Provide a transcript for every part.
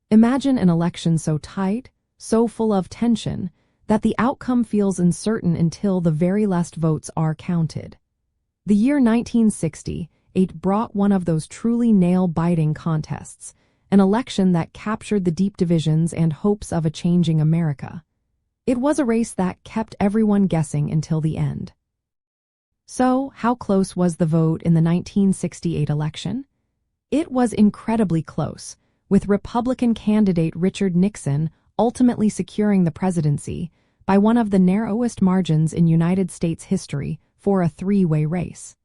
Imagine an election so tight, so full of tension, that the outcome feels uncertain until the very last votes are counted. The year 1968 brought one of those truly nail-biting contests, an election that captured the deep divisions and hopes of a changing America. It was a race that kept everyone guessing until the end. So, how close was the vote in the 1968 election? It was incredibly close, with Republican candidate Richard Nixon ultimately securing the presidency by one of the narrowest margins in United States history for a three-way race.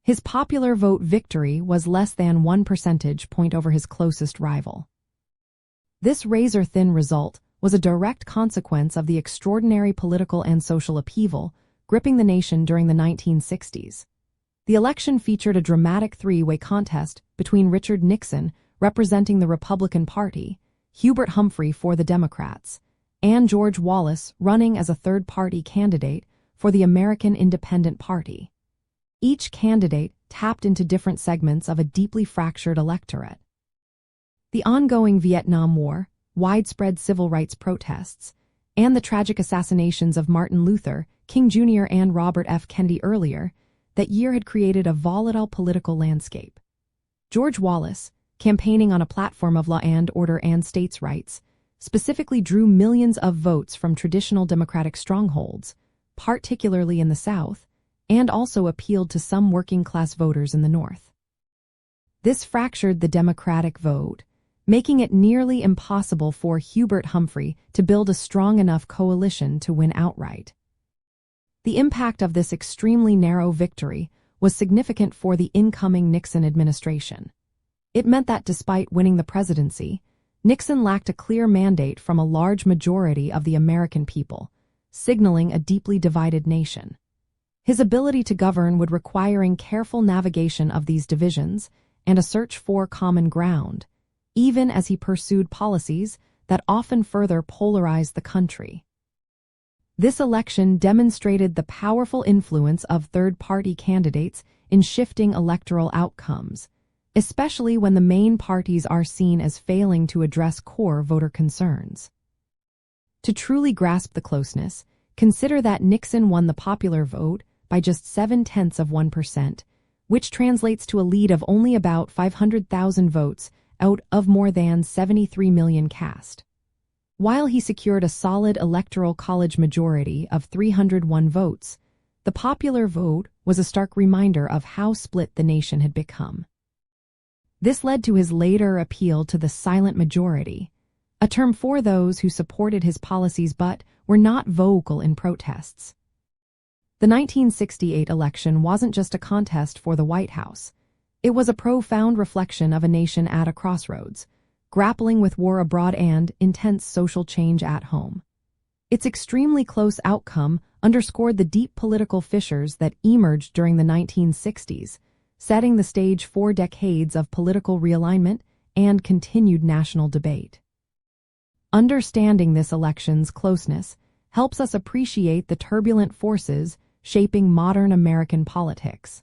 His popular vote victory was less than 1 percentage point over his closest rival. This razor-thin result was a direct consequence of the extraordinary political and social upheaval gripping the nation during the 1960s. The election featured a dramatic three-way contest between Richard Nixon, representing the Republican Party, Hubert Humphrey for the Democrats, and George Wallace running as a third-party candidate for the American Independent Party. Each candidate tapped into different segments of a deeply fractured electorate. The ongoing Vietnam War, widespread civil rights protests, and the tragic assassinations of Martin Luther King Jr. and Robert F. Kennedy earlier that year had created a volatile political landscape. George Wallace, campaigning on a platform of law and order and states' rights, specifically drew millions of votes from traditional Democratic strongholds, particularly in the South, and also appealed to some working-class voters in the North. This fractured the Democratic vote, making it nearly impossible for Hubert Humphrey to build a strong enough coalition to win outright. The impact of this extremely narrow victory was significant for the incoming Nixon administration. It meant that despite winning the presidency, Nixon lacked a clear mandate from a large majority of the American people, signaling a deeply divided nation. His ability to govern would require careful navigation of these divisions and a search for common ground, even as he pursued policies that often further polarized the country. This election demonstrated the powerful influence of third-party candidates in shifting electoral outcomes, especially when the main parties are seen as failing to address core voter concerns. To truly grasp the closeness, consider that Nixon won the popular vote by just 0.7%, which translates to a lead of only about 500,000 votes out of more than 73 million cast. While he secured a solid electoral college majority of 301 votes, the popular vote was a stark reminder of how split the nation had become. This led to his later appeal to the silent majority, a term for those who supported his policies but were not vocal in protests. The 1968 election wasn't just a contest for the White House. It was a profound reflection of a nation at a crossroads, grappling with war abroad and intense social change at home. Its extremely close outcome underscored the deep political fissures that emerged during the 1960s, setting the stage for decades of political realignment and continued national debate. Understanding this election's closeness helps us appreciate the turbulent forces shaping modern American politics.